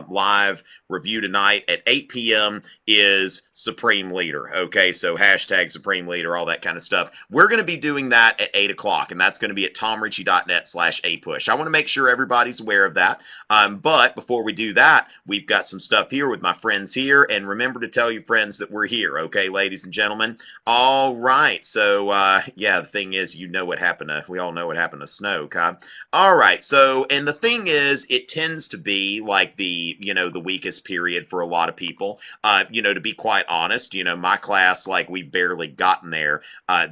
live review tonight at 8 p.m. is Supreme Leader. Okay, so hashtag Supreme Leader, all that kind of stuff. We're going to be doing that at 8 o'clock, and that's going to be at tomrichey.net/apush. I want to make sure everybody's aware of that. But before we do that, we've got some stuff here with my friends here, and remember to tell your friends that we're here, okay, ladies and gentlemen? All right, so yeah, the thing is, you know what happened to, we all know what happened to Snoke, huh? All right, so, and the thing is, it tends to be like the, you know, the weakest period for a lot of people. You know, to be quite honest, you know, my class, like, we've barely gotten there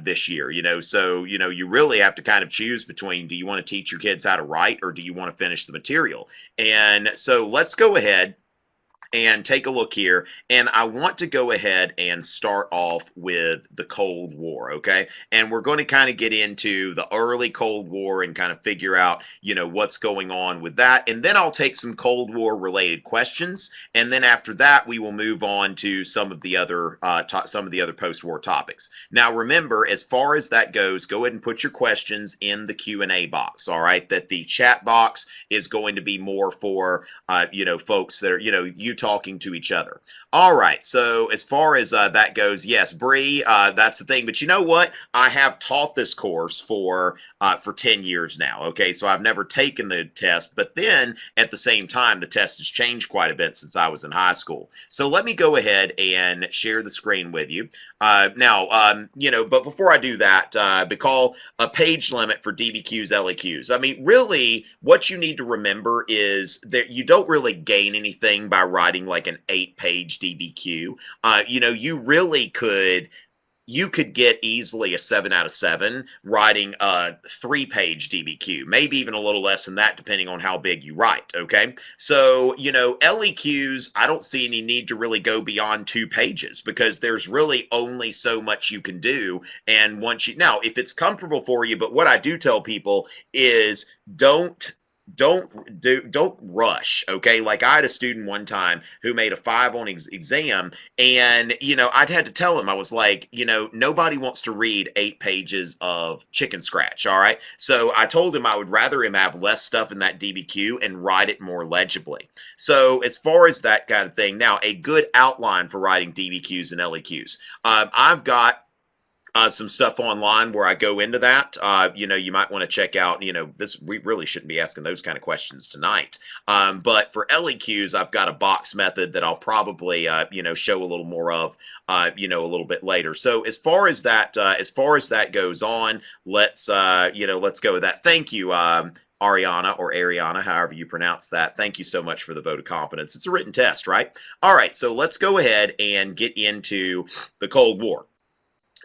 this year, you know, so, you know, you really have to kind of choose between, do you want to teach your kids how to write, or do you want to finish the material? And so let's go ahead and take a look here, and I want to go ahead and start off with the Cold War, okay? And we're going to kind of get into the early Cold War and kind of figure out, you know, what's going on with that, and then I'll take some Cold War related questions, and then after that we will move on to some of the other post-war topics. Now remember, as far as that goes, go ahead and put your questions in the Q&A box, all right? That the chat box is going to be more for, you know, folks that are, you know, you talking to each other. All right, so as far as that goes, yes, Bree, that's the thing. But you know what? I have taught this course for 10 years now, okay? So I've never taken the test, but then at the same time, the test has changed quite a bit since I was in high school. So let me go ahead and share the screen with you. Now, you know, but before I do that, because a page limit for DBQs, LEQs. I mean, really, what you need to remember is that you don't really gain anything by writing like an 8-page DBQ. You know, you could get easily a 7 out of 7 writing a 3-page DBQ, maybe even a little less than that depending on how big you write, okay? So, you know, LEQs, I don't see any need to really go beyond 2 pages because there's really only so much you can do. And once you, now, if it's comfortable for you, but what I do tell people is don't rush, okay? Like I had a student one time who made a 5 on exam, and you know, I'd had to tell him, I was like, you know, nobody wants to read 8 pages of chicken scratch, all right? So I told him I would rather him have less stuff in that DBQ and write it more legibly. So as far as that kind of thing, now a good outline for writing DBQs and LEQs. I've got some stuff online where I go into that. You know, you might want to check out, you know, this, we really shouldn't be asking those kind of questions tonight. But for LEQs, I've got a box method that I'll probably, you know, show a little more of, you know, a little bit later. So as far as that goes on, let's, you know, let's go with that. Thank you, Ariana, or Ariana, however you pronounce that. Thank you so much for the vote of confidence. It's a written test, right? All right, so let's go ahead and get into the Cold War.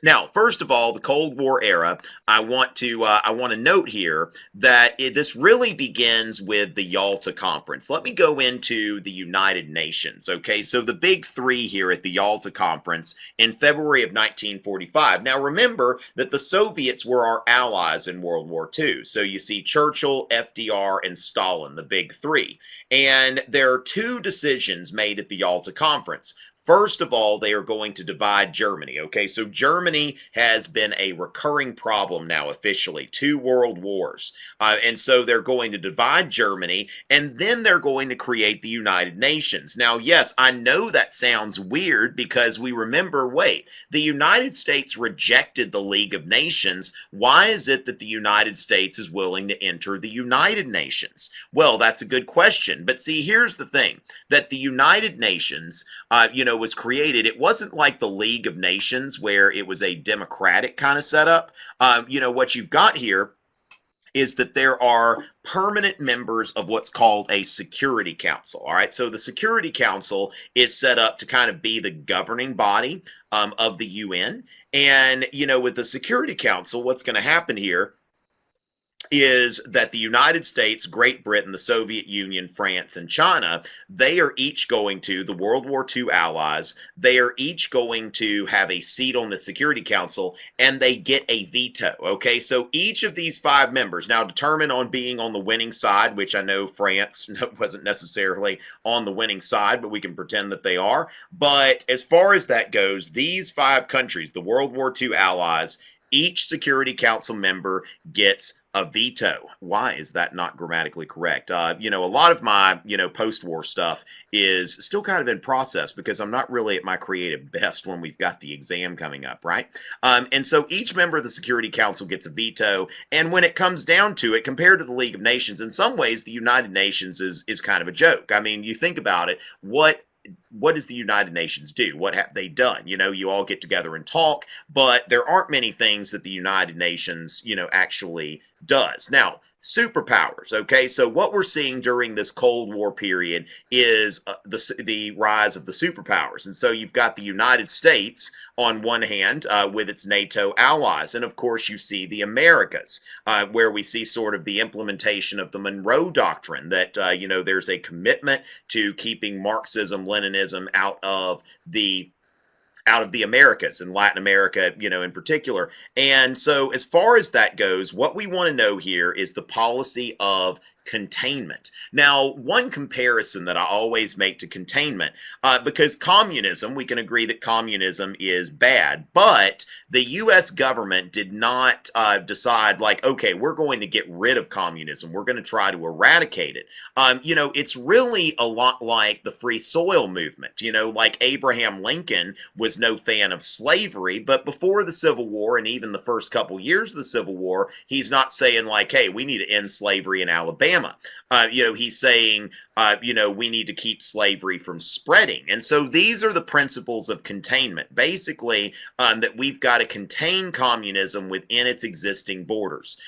Now, first of all, the Cold War era, I want to note here that this really begins with the Yalta Conference. Let me go into the United Nations, okay? So the big 3 here at the Yalta Conference in February of 1945. Now, remember that the Soviets were our allies in World War II. So you see Churchill, FDR, and Stalin, the big 3. And there are 2 decisions made at the Yalta Conference. First of all, they are going to divide Germany, okay? So Germany has been a recurring problem now officially, 2 world wars. And so they're going to divide Germany, and then they're going to create the United Nations. Now, yes, I know that sounds weird because we remember, wait, the United States rejected the League of Nations. Why is it that the United States is willing to enter the United Nations? Well, that's a good question. But see, here's the thing, that the United Nations, you know, was created. It wasn't like the League of Nations where it was a democratic kind of setup. You know, what you've got here is that there are permanent members of what's called a Security Council. All right, so the Security Council is set up to kind of be the governing body of the UN. And, you know, with the Security Council, what's going to happen here is that the United States, Great Britain, the Soviet Union, France, and China, they are each going to, the World War II allies, they are each going to have a seat on the Security Council, and they get a veto, okay? So each of these 5 members, now determined on being on the winning side, which I know France wasn't necessarily on the winning side, but we can pretend that they are. But as far as that goes, these 5 countries, the World War II allies, each Security Council member gets A veto. Why is that not grammatically correct? A lot of my, post-war stuff is still kind of in process because I'm not really at my creative best when we've got the exam coming up, right? And so each member of the Security Council gets a veto, and when it comes down to it, compared to the League of Nations, in some ways, the United Nations is kind of a joke. I mean, you think about it, what does the United Nations do? What have they done? You all get together and talk, but there aren't many things that the United Nations, actually does. Now, superpowers, okay? So what we're seeing during this Cold War period is the rise of the superpowers. And so you've got the United States on one hand with its NATO allies. And of course, you see the Americas, where we see sort of the implementation of the Monroe Doctrine that, there's a commitment to keeping Marxism, Leninism out of the Americas and Latin America, in particular. And so as far as that goes, what we want to know here is the policy of containment. Now, one comparison that I always make to containment, because communism, we can agree that communism is bad, but the U.S. government did not decide like, okay, we're going to get rid of communism. We're going to try to eradicate it. It's really a lot like the free soil movement. Like Abraham Lincoln was no fan of slavery, but before the Civil War and even the first couple years of the Civil War, he's not saying like, hey, we need to end slavery in Alabama. He's saying, we need to keep slavery from spreading. And so these are the principles of containment. Basically, that we've got to contain communism within its existing borders.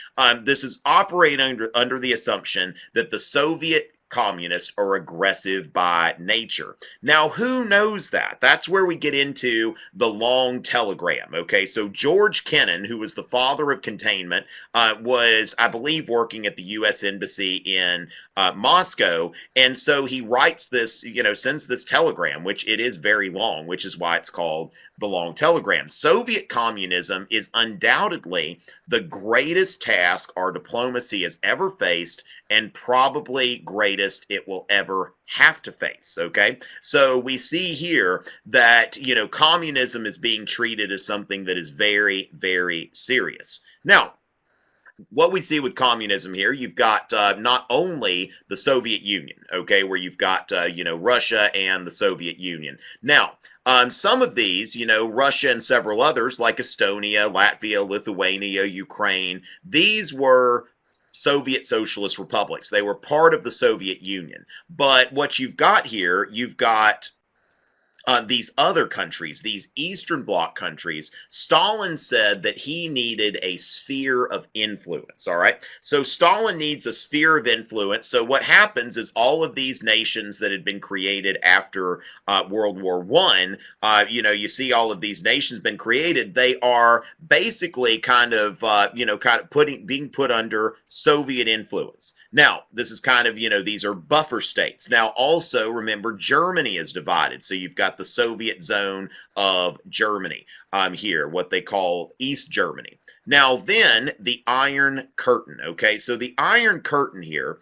This is operating under the assumption that the Soviet communists are aggressive by nature. Now, who knows that? That's where we get into the long telegram, okay? So George Kennan, who was the father of containment, was, I believe, working at the U.S. Embassy in Moscow, and so he writes this, sends this telegram, which it is very long, which is why it's called the long telegram. Soviet communism is undoubtedly the greatest task our diplomacy has ever faced and probably greatest it will ever have to face, okay? So we see here that, communism is being treated as something that is very, very serious. Now, what we see with communism here, you've got not only the Soviet Union, okay, where you've got, Russia and the Soviet Union. Now, some of these, Russia and several others like Estonia, Latvia, Lithuania, Ukraine, these were Soviet socialist republics. They were part of the Soviet Union. But what you've got here, you've got these other countries, these Eastern Bloc countries. Stalin said that he needed a sphere of influence, all right? So Stalin needs a sphere of influence. So what happens is all of these nations that had been created after World War I, you see all of these nations been created. They are basically kind of being put under Soviet influence. Now, this is kind of, these are buffer states. Now, also, remember, Germany is divided. So you've got the Soviet zone of Germany here, what they call East Germany. Now, then, the Iron Curtain, okay? So the Iron Curtain here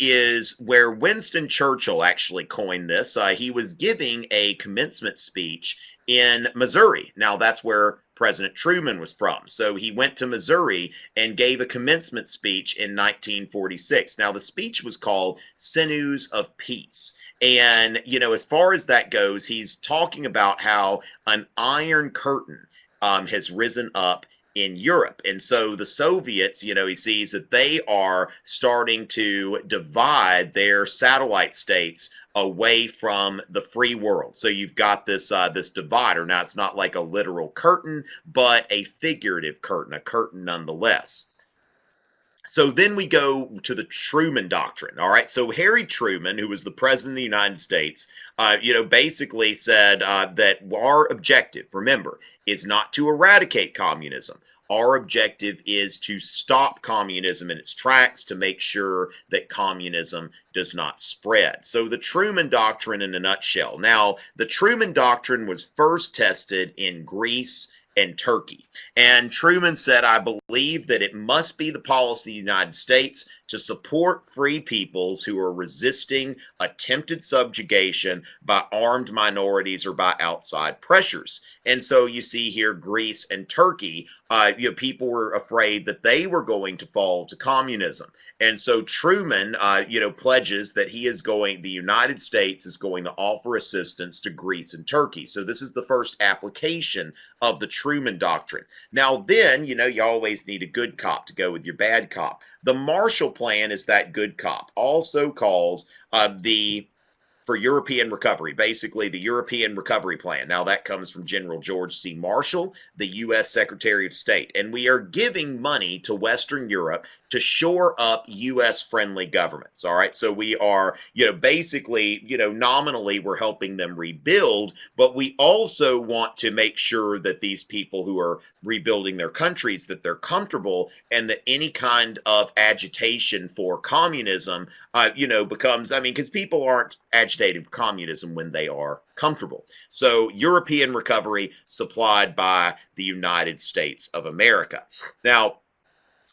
is where Winston Churchill actually coined this. He was giving a commencement speech in Missouri. Now, that's where President Truman was from. So he went to Missouri and gave a commencement speech in 1946. Now, the speech was called Sinews of Peace. And, as far as that goes, he's talking about how an Iron Curtain has risen up in Europe. And so the Soviets, he sees that they are starting to divide their satellite states away from the free world. So you've got this this divider. Now, it's not like a literal curtain, but a figurative curtain, a curtain nonetheless. So then we go to the Truman Doctrine, all right? So Harry Truman, who was the president of the United States, basically said that our objective, remember, is not to eradicate communism. Our objective is to stop communism in its tracks, to make sure that communism does not spread. So the Truman Doctrine in a nutshell. Now, the Truman Doctrine was first tested in Greece and Turkey. And Truman said, I believe that it must be the policy of the United States to support free peoples who are resisting attempted subjugation by armed minorities or by outside pressures. And so you see here Greece and Turkey, people were afraid that they were going to fall to communism. And so Truman, pledges that the United States is going to offer assistance to Greece and Turkey. So this is the first application of the Truman Doctrine. Now then, you always need a good cop to go with your bad cop. The Marshall Plan is that good cop, also called for European recovery, basically the European Recovery Plan. Now that comes from General George C. Marshall, the U.S. Secretary of State. And we are giving money to Western Europe to shore up U.S. friendly governments. All right. So we are, basically, nominally we're helping them rebuild, but we also want to make sure that these people who are rebuilding their countries, that they're comfortable, and that any kind of agitation for communism, becomes, because people aren't agitating for communism when they are comfortable. So European recovery supplied by the United States of America. Now,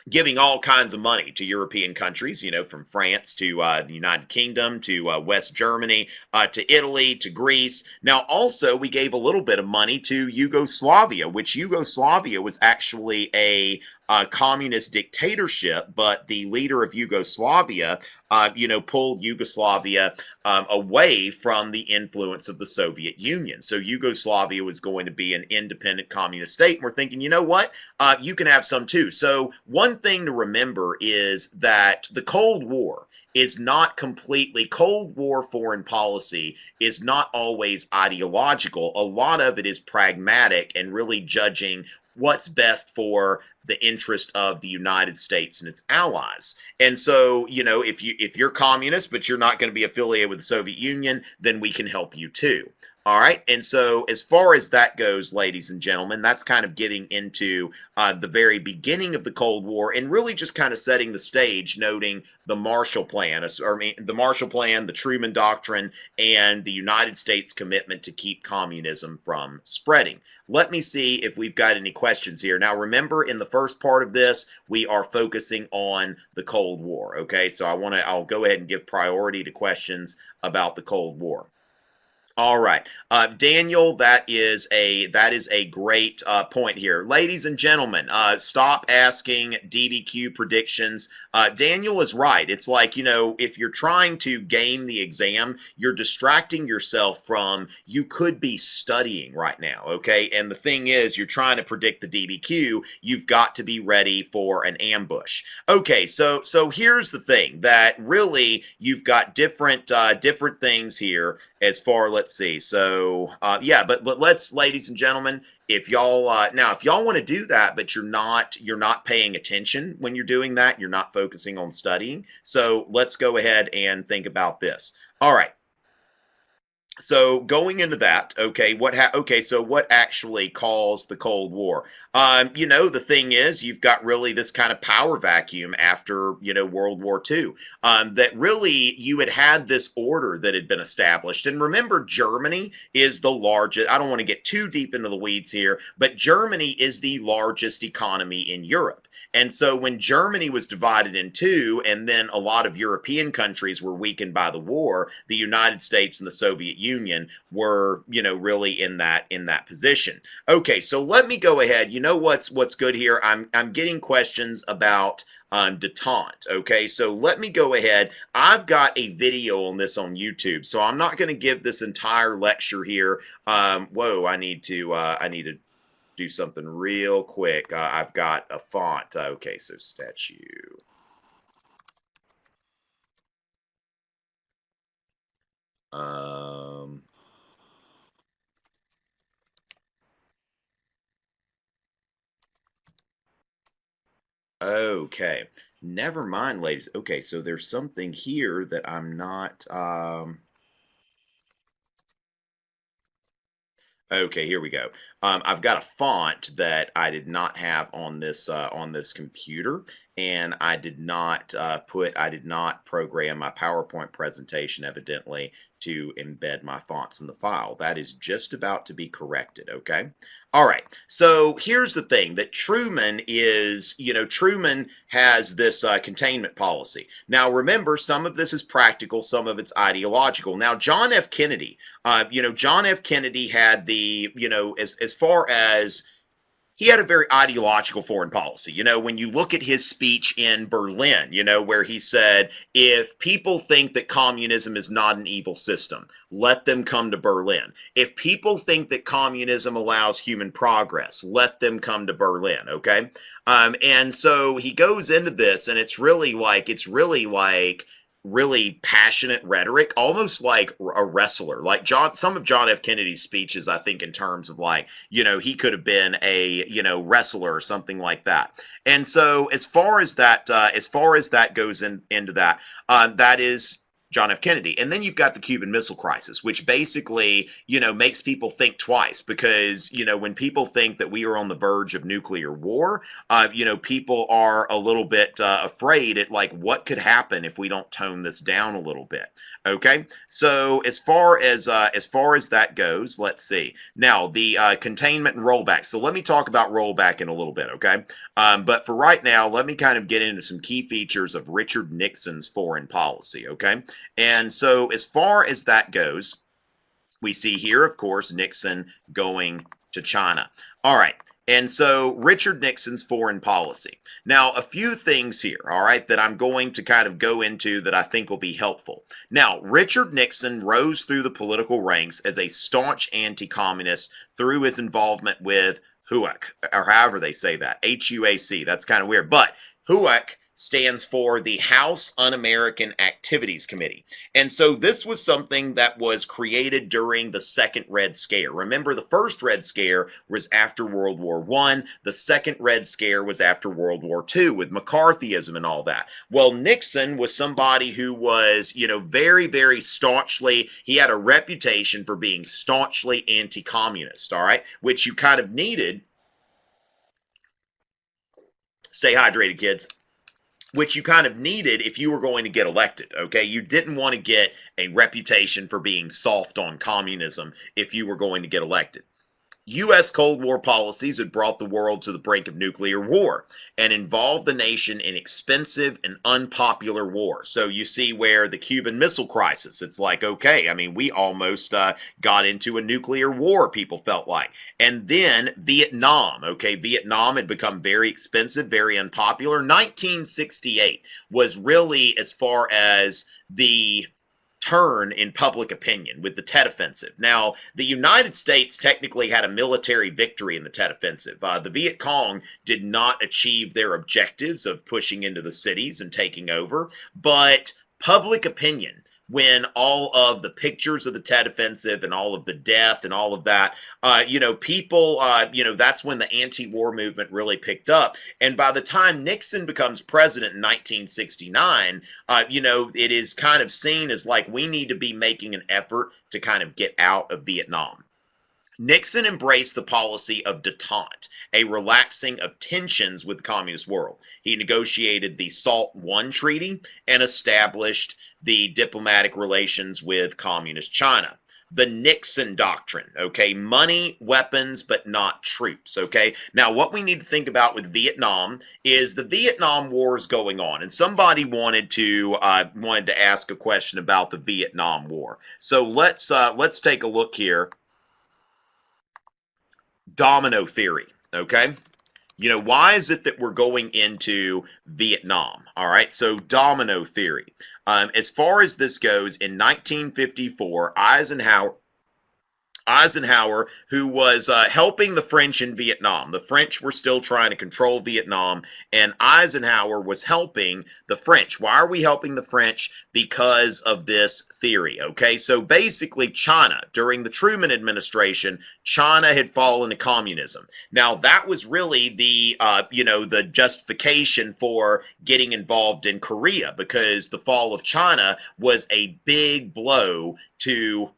giving all kinds of money to European countries, from France to the United Kingdom to West Germany to Italy to Greece. Now, also, we gave a little bit of money to Yugoslavia, which Yugoslavia was actually a communist dictatorship, but the leader of Yugoslavia, pulled Yugoslavia away from the influence of the Soviet Union. So Yugoslavia was going to be an independent communist state. And we're thinking, you know what? You can have some too. So one thing to remember is that the Cold War is not completely, Cold War foreign policy is not always ideological. A lot of it is pragmatic and really judging what's best for the interest of the United States and its allies. And so, if you're communist, but you're not going to be affiliated with the Soviet Union, then we can help you too. All right. And so as far as that goes, ladies and gentlemen, that's kind of getting into the very beginning of the Cold War and really just kind of setting the stage, noting the Marshall Plan, the Marshall Plan, the Truman Doctrine, and the United States commitment to keep communism from spreading. Let me see if we've got any questions here. Now, remember, in the first part of this, we are focusing on the Cold War. Okay, so I'll go ahead and give priority to questions about the Cold War. All right, Daniel, that is a great point here. Ladies and gentlemen, stop asking DDQ predictions. Daniel is right. It's like, if you're trying to game the exam, you're distracting yourself from, you could be studying right now, okay? And the thing is, you're trying to predict the DDQ, you've got to be ready for an ambush. Okay, so here's the thing, that really you've got different things here as far, let's see. So but let's, ladies and gentlemen, if y'all if y'all want to do that, but you're not paying attention when you're doing that, you're not focusing on studying. So let's go ahead and think about this. All right. So going into that, so what actually caused the Cold War? The thing is, you've got really this kind of power vacuum after, World War II, that really you had this order that had been established. And remember, Germany is the largest, I don't want to get too deep into the weeds here, but Germany is the largest economy in Europe. And so when Germany was divided in two, and then a lot of European countries were weakened by the war, the United States and the Soviet Union were, really in that position. Okay, so let me go ahead. What's good here? I'm getting questions about detente. Okay, so let me go ahead. I've got a video on this on YouTube, so I'm not going to give this entire lecture here. I need to do something real quick. I've got a font. Okay, so statue. Okay, never mind, ladies. Okay, so there's something here that I'm not. Okay, here we go. I've got a font that I did not have on this computer, and I did not program my PowerPoint presentation evidently to embed my fonts in the file. That is just about to be corrected, okay? All right, so here's the thing that Truman is, Truman has this containment policy. Now, remember, some of this is practical, some of it's ideological. Now, John F. Kennedy, John F. Kennedy had the, as far as he had a very ideological foreign policy. When you look at his speech in Berlin, where he said, if people think that communism is not an evil system, let them come to Berlin. If people think that communism allows human progress, let them come to Berlin, okay? And so he goes into this, and it's really like really passionate rhetoric, almost like a wrestler. Like some of John F. Kennedy's speeches, I think, in terms of like, he could have been a, wrestler or something like that. And so as far as that goes into that, that is John F. Kennedy. And then you've got the Cuban Missile Crisis, which basically, makes people think twice because, when people think that we are on the verge of nuclear war, people are a little bit afraid at like what could happen if we don't tone this down a little bit. Okay, so as far as that goes, let's see. Now the containment and rollback. So let me talk about rollback in a little bit. Okay, but for right now, let me kind of get into some key features of Richard Nixon's foreign policy. Okay. And so as far as that goes, we see here, of course, Nixon going to China. All right. And so Richard Nixon's foreign policy. Now, a few things here, all right, that I'm going to kind of go into that I think will be helpful. Now, Richard Nixon rose through the political ranks as a staunch anti-communist through his involvement with HUAC, or however they say that, H-U-A-C. That's kind of weird. But HUAC stands for the House Un-American Activities Committee. And so this was something that was created during the Second Red Scare. Remember, the first Red Scare was after World War I. The second Red Scare was after World War II with McCarthyism and all that. Well, Nixon was somebody who was, very, very staunchly, he had a reputation for being staunchly anti-communist, all right, which you kind of needed. Stay hydrated, kids. Which you kind of needed if you were going to get elected, okay? You didn't want to get a reputation for being soft on communism if you were going to get elected. U.S. Cold War policies had brought the world to the brink of nuclear war and involved the nation in expensive and unpopular war. So you see where the Cuban Missile Crisis, it's like, okay, I mean, we almost got into a nuclear war, people felt like. And then Vietnam, okay, Vietnam had become very expensive, very unpopular. 1968 was really, as far as the turn in public opinion with the Tet Offensive. Now, the United States technically had a military victory in the Tet Offensive. The Viet Cong did not achieve their objectives of pushing into the cities and taking over, but public opinion, when all of the pictures of the Tet Offensive and all of the death and all of that, people, that's when the anti-war movement really picked up. And by the time Nixon becomes president in 1969, it is kind of seen as like we need to be making an effort to kind of get out of Vietnam. Nixon embraced the policy of détente, a relaxing of tensions with the communist world. He negotiated the SALT I Treaty and established the diplomatic relations with communist China. The Nixon Doctrine, okay, money, weapons, but not troops, okay? Now, what we need to think about with Vietnam is the Vietnam War is going on, and somebody wanted to ask a question about the Vietnam War. So let's take a look here. Domino Theory, okay? Why is it that we're going into Vietnam? All right, so Domino Theory. As far as this goes, in 1954, Eisenhower, who was helping the French in Vietnam. The French were still trying to control Vietnam, and Eisenhower was helping the French. Why are we helping the French? Because of this theory, okay? So basically, China, during the Truman administration, China had fallen to communism. Now, that was really the, the justification for getting involved in Korea, because the fall of China was a big blow to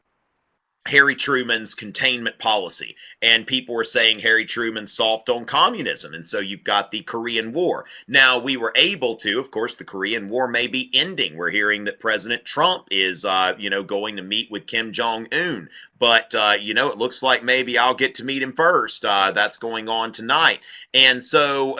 Harry Truman's containment policy. And people were saying Harry Truman's soft on communism. And so you've got the Korean War. Now, we were able to, of course, the Korean War may be ending. We're hearing that President Trump is, going to meet with Kim Jong-un. But, it looks like maybe I'll get to meet him first. That's going on tonight. And so,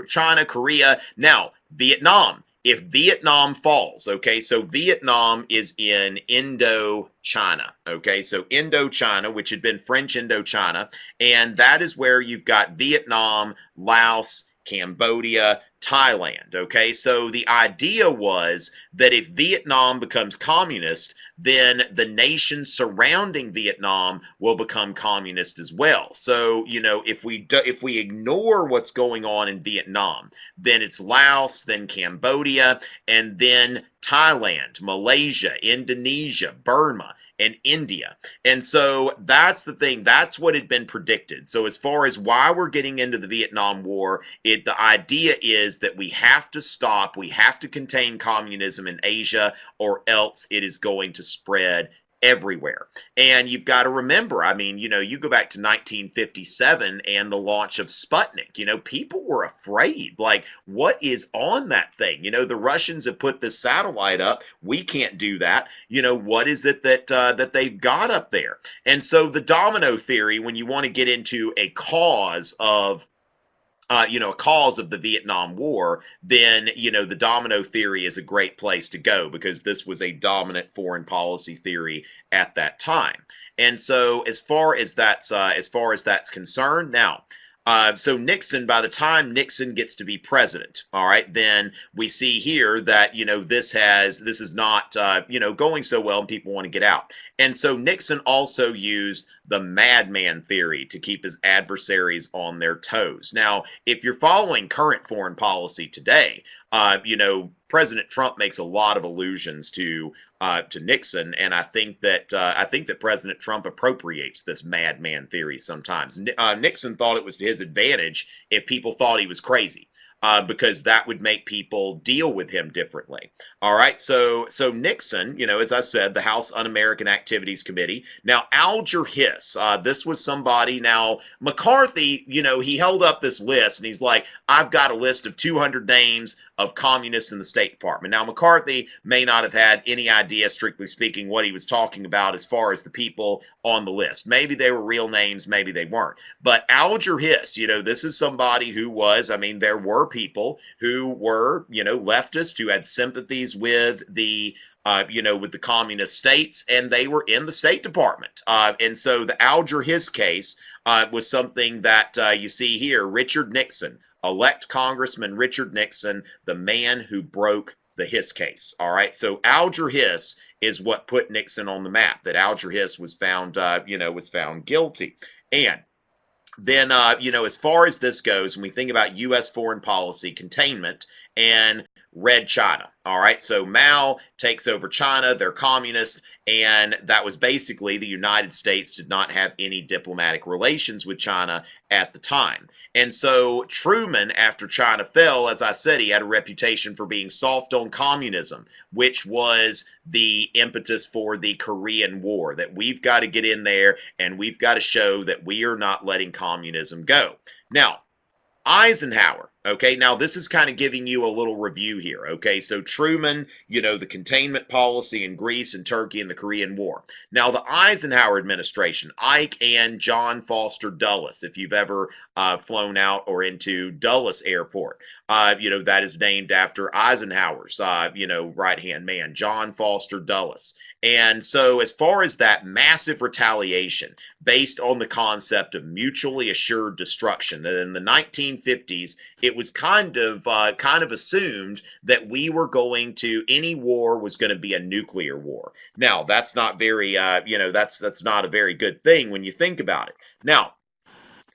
China, Korea, now Vietnam. If Vietnam falls, okay, so Vietnam is in Indochina, okay, so Indochina, which had been French Indochina, and that is where you've got Vietnam, Laos, Cambodia, Thailand, okay, so the idea was that if Vietnam becomes communist, then the nations surrounding Vietnam will become communist as well. So, if we ignore what's going on in Vietnam, then it's Laos, then Cambodia, and then Thailand, Malaysia, Indonesia, Burma, and India. And so that's the thing. That's what had been predicted. So as far as why we're getting into the Vietnam War, the idea is that we have to stop, we have to contain communism in Asia, or else it is going to spread everywhere. And you've got to remember, you go back to 1957 and the launch of Sputnik, people were afraid, like, what is on that thing? The Russians have put this satellite up. We can't do that. What is it that they've got up there? And so the domino theory, when you want to get into a cause of the Vietnam War, then, the domino theory is a great place to go, because this was a dominant foreign policy theory at that time. And so as far as that's concerned, now, so Nixon, by the time Nixon gets to be president, all right, then we see here that, this is not, going so well, and people want to get out. And so Nixon also used the madman theory to keep his adversaries on their toes. Now, if you're following current foreign policy today, President Trump makes a lot of allusions to Nixon, and I think that President Trump appropriates this madman theory sometimes. Nixon thought it was to his advantage if people thought he was crazy. Because that would make people deal with him differently. All right, so Nixon, as I said, the House Un-American Activities Committee. Now, Alger Hiss, this was somebody. Now, McCarthy, he held up this list, and he's like, I've got a list of 200 names of communists in the State Department. Now, McCarthy may not have had any idea, strictly speaking, what he was talking about as far as the people on the list. Maybe they were real names, maybe they weren't. But Alger Hiss, this is somebody who was, there were people who were, leftists, who had sympathies with the with the communist states, and they were in the State Department. And so the Alger Hiss case was something that you see here. Richard Nixon, elect Congressman Richard Nixon, the man who broke the Hiss case. All right, so Alger Hiss is what put Nixon on the map. That Alger Hiss was found, was found guilty. And then, as far as this goes, when we think about U.S. foreign policy, containment and Red China. All right, so Mao takes over China, they're communists, and that was basically the United States did not have any diplomatic relations with China at the time. And so Truman, after China fell, as I said, he had a reputation for being soft on communism, which was the impetus for the Korean War, that we've got to get in there and we've got to show that we are not letting communism go. Now, Eisenhower, okay, now this is kind of giving you a little review here, okay, so Truman, the containment policy in Greece and Turkey and the Korean War. Now, the Eisenhower administration, Ike and John Foster Dulles, if you've ever flown out or into Dulles Airport, that is named after Eisenhower's, right-hand man, John Foster Dulles. And so as far as that massive retaliation based on the concept of mutually assured destruction, that in the 1950s, it was kind of assumed that we were going to, any war was going to be a nuclear war. Now, that's not very, that's not a very good thing when you think about it. Now,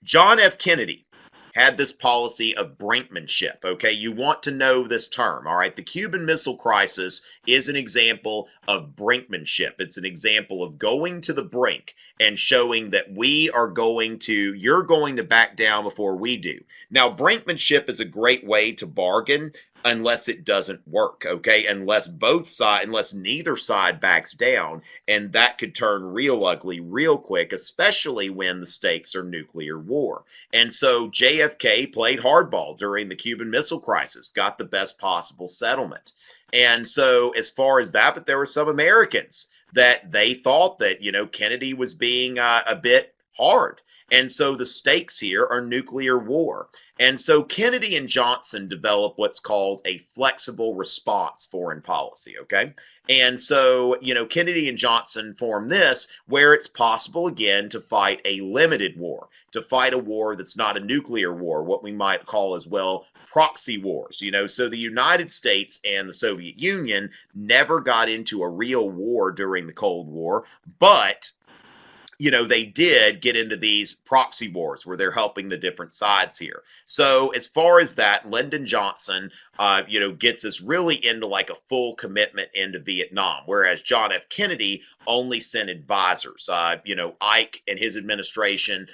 John F. Kennedy had this policy of Brinksmanship, okay? You want to know this term, all right? The Cuban Missile Crisis is an example of Brinksmanship. It's an example of going to the brink and showing that you're going to back down before we do. Now, Brinksmanship is a great way to bargain unless it doesn't work, okay? Unless neither side backs down, and that could turn real ugly real quick, especially when the stakes are nuclear war. And so JFK played hardball during the Cuban Missile Crisis, got the best possible settlement. And so as far as that, but there were some Americans that they thought that, Kennedy was being a bit hard. And so the stakes here are nuclear war. And so Kennedy and Johnson developed what's called a flexible response foreign policy, okay? And so, Kennedy and Johnson formed this where it's possible, again, to fight a limited war, to fight a war that's not a nuclear war, what we might call as well proxy wars. So the United States and the Soviet Union never got into a real war during the Cold War, but they did get into these proxy wars where they're helping the different sides here. So as far as that, Lyndon Johnson, gets us really into like a full commitment into Vietnam, whereas John F. Kennedy only sent advisors. Ike and his administration,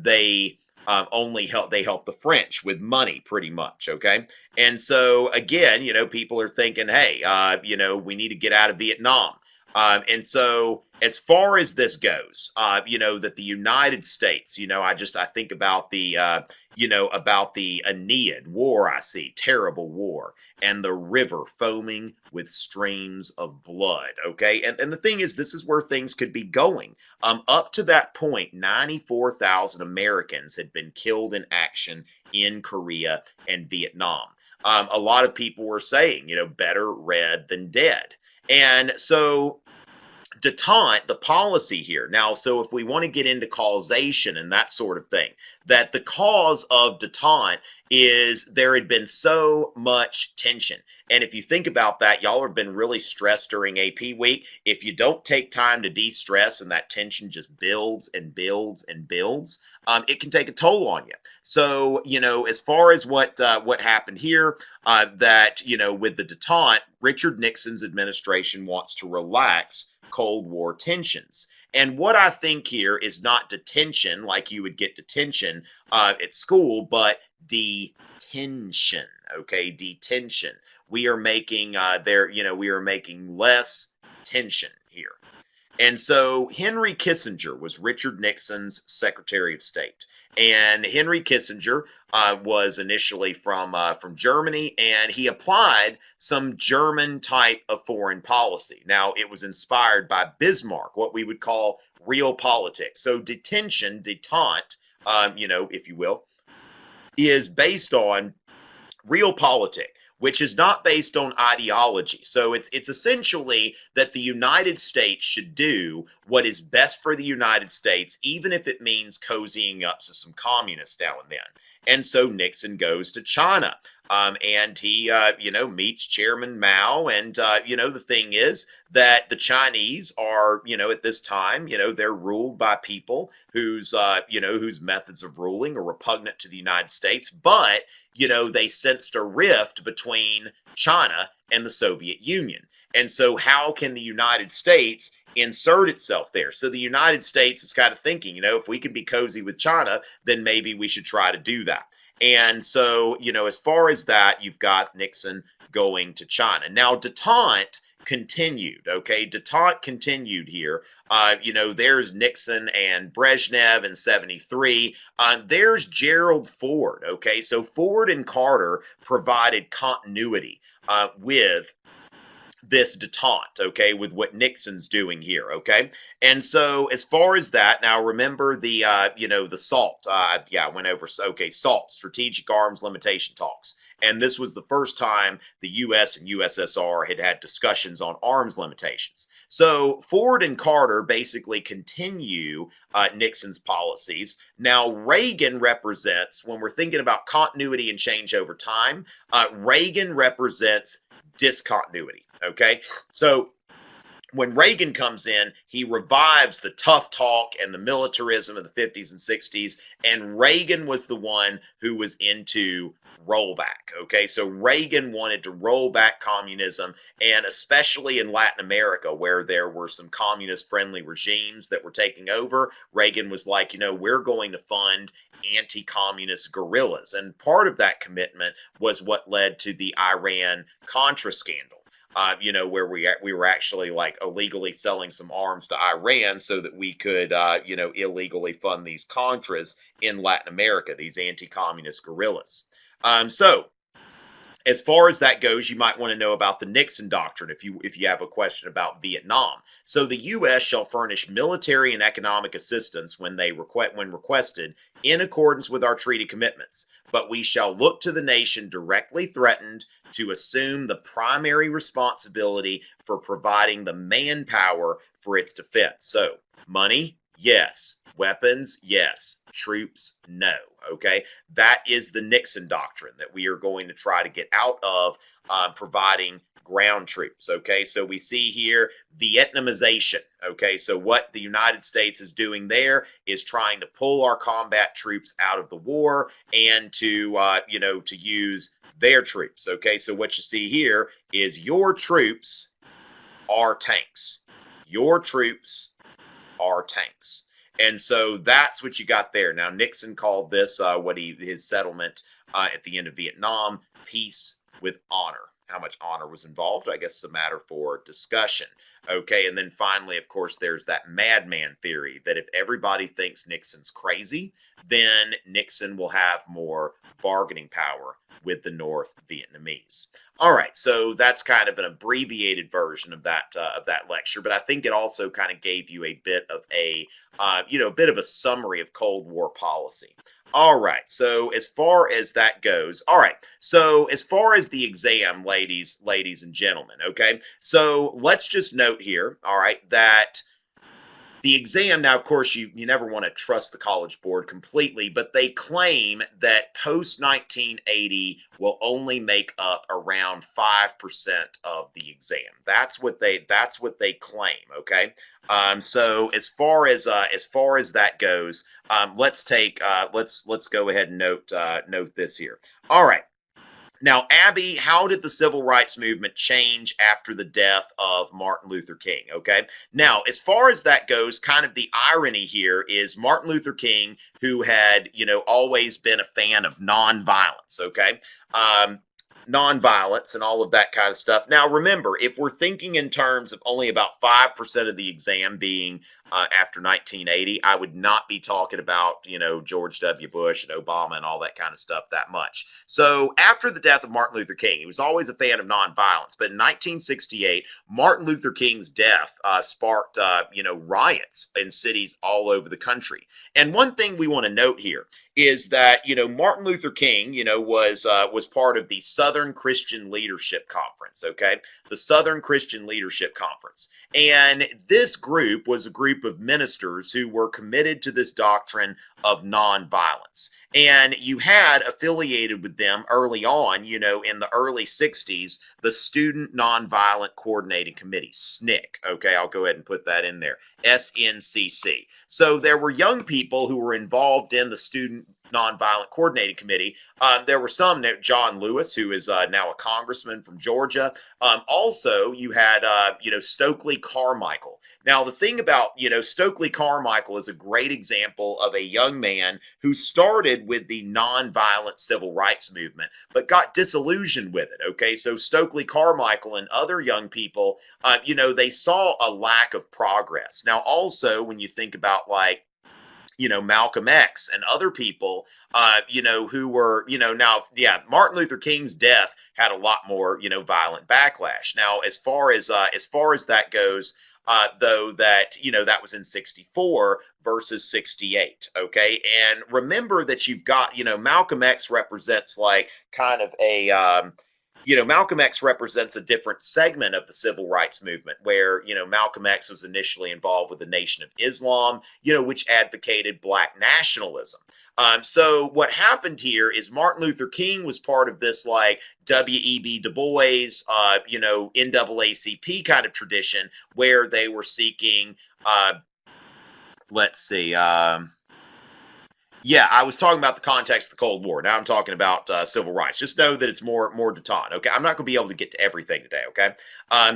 they helped the French with money pretty much, okay? And so again, people are thinking, hey, we need to get out of Vietnam. And so as far as this goes, that the United States, I think about the, about the Aeneid war, I see, terrible war, and the river foaming with streams of blood, okay? And the thing is, this is where things could be going. Up to that point, 94,000 Americans had been killed in action in Korea and Vietnam. A lot of people were saying, better red than dead. And so detente, the policy here. Now, so if we want to get into causation and that sort of thing, that the cause of detente is there had been so much tension. And if you think about that, y'all have been really stressed during AP week. If you don't take time to de-stress and that tension just builds and builds and builds, it can take a toll on you. So, as far as what happened here, that, with the detente, Richard Nixon's administration wants to relax Cold War tensions. And what I think here is not detention like you would get detention at school, but detention, okay? Detention. We are making we are making less tension here. And so Henry Kissinger was Richard Nixon's Secretary of State. And Henry Kissinger was initially from Germany, and he applied some German type of foreign policy. Now, it was inspired by Bismarck, what we would call real politics. So detention, detente, if you will, is based on real politics, which is not based on ideology. So it's essentially that the United States should do what is best for the United States, even if it means cozying up to some communists now and then. And so Nixon goes to China, and he, meets Chairman Mao. And, the thing is that the Chinese are, at this time, they're ruled by people whose methods of ruling are repugnant to the United States. But, they sensed a rift between China and the Soviet Union. And so how can the United States insert itself there? So the United States is kind of thinking, if we can be cozy with China, then maybe we should try to do that. And so, as far as that, you've got Nixon going to China. Now, detente continued, okay? Detente continued here. There's Nixon and Brezhnev in 73. There's Gerald Ford, okay? So Ford and Carter provided continuity with this detente, okay, with what Nixon's doing here, okay? And so as far as that, now remember the, the SALT, I went over, okay, SALT, Strategic Arms Limitation Talks. And this was the first time the U.S. and USSR had discussions on arms limitations. So Ford and Carter basically continue Nixon's policies. Now Reagan represents, when we're thinking about continuity and change over time, Reagan represents discontinuity, okay? So when Reagan comes in, he revives the tough talk and the militarism of the 50s and 60s, and Reagan was the one who was into rollback. Okay, so Reagan wanted to roll back communism, and especially in Latin America, where there were some communist friendly regimes that were taking over, Reagan was like, we're going to fund anti-communist guerrillas. And part of that commitment was what led to the Iran Contra scandal. Where we were actually like illegally selling some arms to Iran so that we could, illegally fund these Contras in Latin America, these anti-communist guerrillas. So as far as that goes, you might want to know about the Nixon Doctrine if you have a question about Vietnam. So the U.S. shall furnish military and economic assistance when requested in accordance with our treaty commitments, but we shall look to the nation directly threatened to assume the primary responsibility for providing the manpower for its defense. So money, yes. Weapons, yes. Troops, no. Okay, that is the Nixon Doctrine that we are going to try to get out of providing ground troops. Okay, so we see here Vietnamization. Okay, so what the United States is doing there is trying to pull our combat troops out of the war and to use their troops. Okay, so what you see here is your troops are tanks. Your troops are tanks. And so that's what you got there. Now, Nixon called this his settlement at the end of Vietnam, peace with honor. How much honor was involved, I guess, is a matter for discussion. Okay, and then finally, of course, there's that madman theory that if everybody thinks Nixon's crazy, then Nixon will have more bargaining power with the North Vietnamese. All right, so that's kind of an abbreviated version of that lecture, but I think it also kind of gave you a bit of a summary of Cold War policy. All right, so as far as that goes, all right, so as far as the exam, ladies and gentlemen, okay, so let's just note here, all right, that the exam, now, of course, you never want to trust the College Board completely, but they claim that post-1980 will only make up around 5% of the exam. That's what they claim, okay? So as far as that goes, let's go ahead and note this here. All right. Now, Abby, how did the civil rights movement change after the death of Martin Luther King? Okay. Now, as far as that goes, kind of the irony here is Martin Luther King, who had, always been a fan of nonviolence. Okay. Nonviolence and all of that kind of stuff. Now, remember, if we're thinking in terms of only about 5% of the exam being after 1980, I would not be talking about, George W. Bush and Obama and all that kind of stuff that much. So after the death of Martin Luther King, he was always a fan of nonviolence. But in 1968, Martin Luther King's death sparked, riots in cities all over the country. And one thing we want to note here is that, Martin Luther King, was part of the Southern Christian Leadership Conference, okay? The Southern Christian Leadership Conference. And this group was a group of ministers who were committed to this doctrine of nonviolence. And you had affiliated with them early on, in the early 60s, the Student Nonviolent Coordinating Committee, SNCC. Okay, I'll go ahead and put that in there, SNCC. So there were young people who were involved in the Student Nonviolent Coordinating Committee. There were some, John Lewis, who is now a congressman from Georgia. Also, you had, Stokely Carmichael. Now, the thing about, Stokely Carmichael is a great example of a young man who started with the nonviolent civil rights movement, but got disillusioned with it, okay? So Stokely Carmichael and other young people, they saw a lack of progress. Now, also, when you think about, like, Malcolm X and other people, who were, Martin Luther King's death had a lot more, violent backlash. Now, as far as that goes, though, that was in 64 versus 68. Okay. And remember that you've got, Malcolm X represents like kind of a, Malcolm X represents a different segment of the civil rights movement where, Malcolm X was initially involved with the Nation of Islam, which advocated black nationalism. So what happened here is Martin Luther King was part of this like W.E.B. Du Bois, NAACP kind of tradition where they were seeking, Yeah, I was talking about the context of the Cold War. Now I'm talking about civil rights. Just know that it's more détente. Okay, I'm not going to be able to get to everything today. Okay,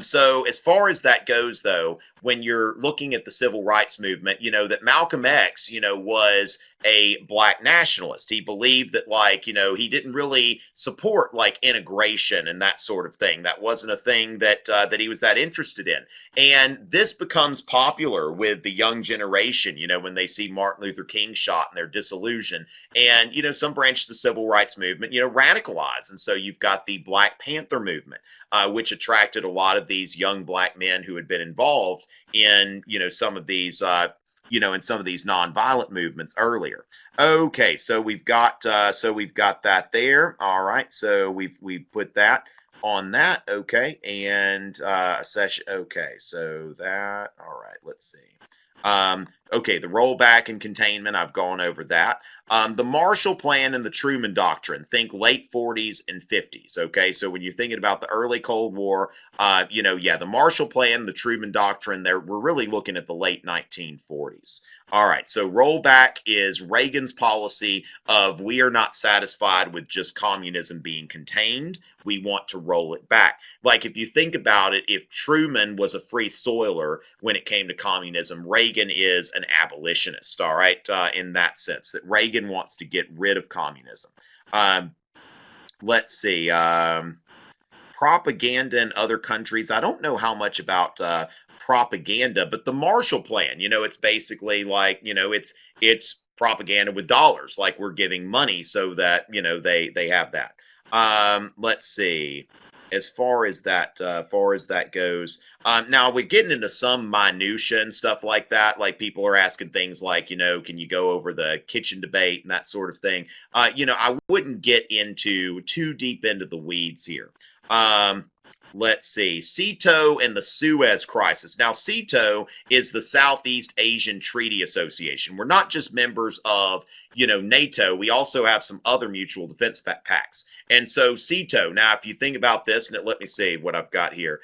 so as far as that goes, though, when you're looking at the civil rights movement, you know that Malcolm X, was a black nationalist. He believed that, like, he didn't really support like integration and that sort of thing. That wasn't a thing that he was that interested in. And this becomes popular with the young generation, when they see Martin Luther King shot and they're disillusioned. And, some branches of the civil rights movement, radicalize. And so you've got the Black Panther movement, which attracted a lot of these young black men who had been involved in, some of these, in some of these nonviolent movements earlier. Okay, so we've got that there. All right, so we've put that on that. Okay, and a session. Okay, so that. All right, let's see. Okay, the rollback and containment, I've gone over that. The Marshall Plan and the Truman Doctrine, think late 40s and 50s. Okay, so when you're thinking about the early Cold War, the Marshall Plan, the Truman Doctrine, we're really looking at the late 1940s. All right, so rollback is Reagan's policy of we are not satisfied with just communism being contained. We want to roll it back. Like, if you think about it, if Truman was a free soiler when it came to communism, Reagan is an abolitionist, all right, in that sense, that Reagan wants to get rid of communism. Let's see. Propaganda in other countries. I don't know how much about propaganda, but the Marshall Plan, it's basically like, it's propaganda with dollars, like we're giving money so that, they have that. Let's see. As far as that goes, now we're getting into some minutia and stuff like that. Like, people are asking things like, can you go over the kitchen debate and that sort of thing? I wouldn't get into too deep into the weeds here. Let's see. CITO and the Suez Crisis. Now, CITO is the Southeast Asian Treaty Association. We're not just members of, NATO. We also have some other mutual defense pacts. And so CITO, now, if you think about this, and let me see what I've got here.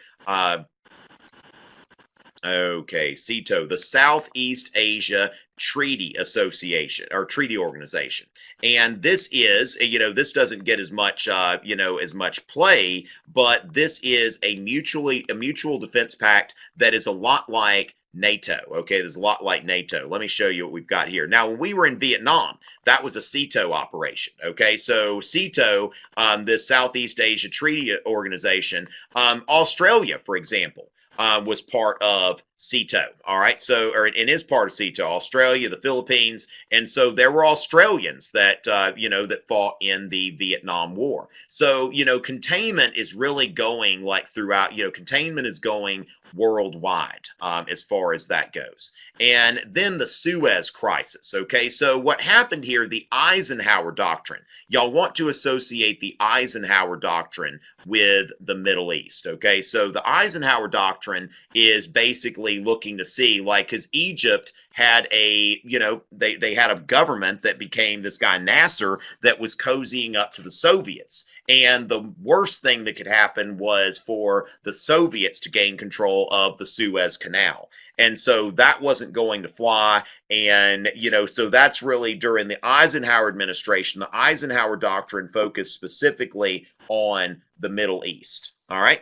Okay, CITO, the Southeast Asia Treaty Association, or Treaty Organization. And this is, this doesn't get as much, as much play, but this is a mutual defense pact that is a lot like NATO. Okay, there's a lot like NATO. Let me show you what we've got here. Now, when we were in Vietnam, that was a cito operation. Okay, so cito, this Southeast Asia Treaty Organization, Australia, for example, was part of cito. All right, so and is part of cito. Australia, the Philippines, and so there were Australians that that fought in the Vietnam War. So containment is really going like throughout. Containment is going worldwide as far as that goes. And then the Suez Crisis. Okay, so what happened here? The Eisenhower Doctrine. Y'all want to associate the Eisenhower Doctrine with the Middle East. Okay, so the Eisenhower Doctrine is basically looking to see, like, because Egypt had a, they had a government that became this guy Nasser that was cozying up to the Soviets. And the worst thing that could happen was for the Soviets to gain control of the Suez Canal. And so that wasn't going to fly. And, so that's really during the Eisenhower administration. The Eisenhower Doctrine focused specifically on the Middle East. All right.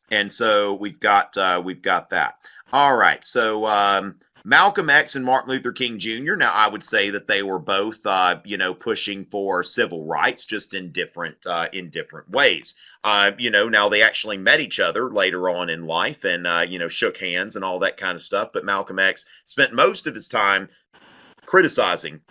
And so we've got that. All right. So Malcolm X and Martin Luther King Jr. Now, I would say that they were both, pushing for civil rights, just in different ways. Now they actually met each other later on in life, and shook hands and all that kind of stuff. But Malcolm X spent most of his time criticizing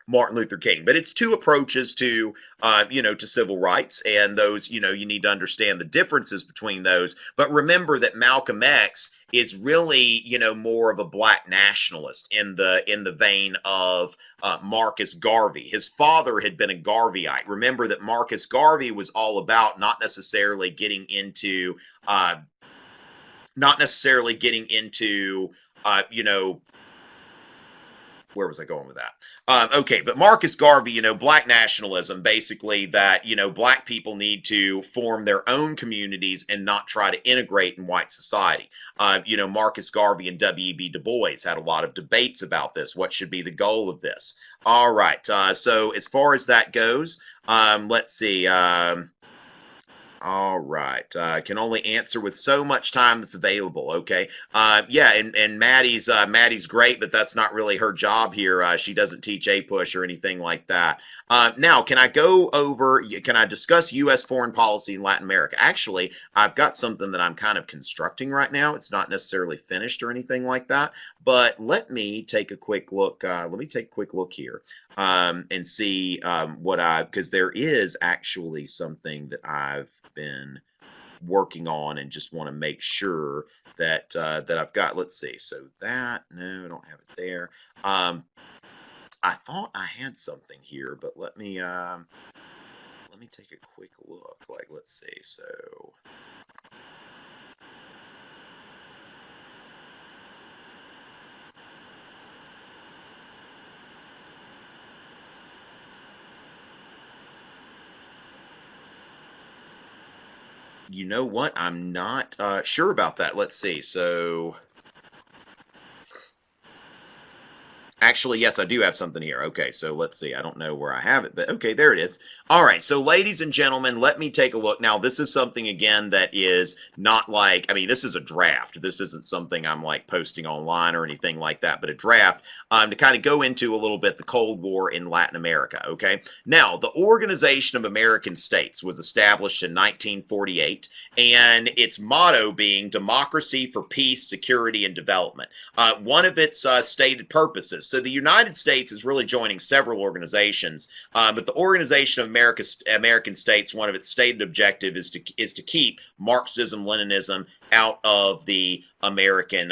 Martin Luther King. But it's two approaches to, to civil rights, and those, you need to understand the differences between those. But remember that Malcolm X is really, more of a black nationalist in the vein of Marcus Garvey. His father had been a Garveyite. Remember that Marcus Garvey was all about not necessarily getting into, where was I going with that? Okay, but Marcus Garvey, black nationalism, basically that, black people need to form their own communities and not try to integrate in white society. Marcus Garvey and W.E.B. Du Bois had a lot of debates about this. What should be the goal of this? All right, so as far as that goes, let's see. All right. Can only answer with so much time that's available. Okay. Yeah, and Maddie's great, but that's not really her job here. She doesn't teach APUSH or anything like that. Now, can I discuss U.S. foreign policy in Latin America? Actually, I've got something that I'm kind of constructing right now. It's not necessarily finished or anything like that, but let me take a quick look. Here and see because there is actually something that I've been working on and just want to make sure that that I've got. Let's see. So that, no, I don't have it there. I thought I had something here, but let me take a quick look. Like, let's see. So you know what? I'm not sure about that. Let's see. So actually, yes, I do have something here. Okay, so let's see. I don't know where I have it, but okay, there it is. All right, so ladies and gentlemen, let me take a look. Now, this is something, again, that is not like, I mean, this is a draft. This isn't something I'm like posting online or anything like that, but a draft to kind of go into a little bit the Cold War in Latin America, okay? Now, the Organization of American States was established in 1948, and its motto being democracy for peace, security, and development. One of its stated purposes. So the United States is really joining several organizations, but the Organization of American States, one of its stated objectives is to keep Marxism-Leninism out of the American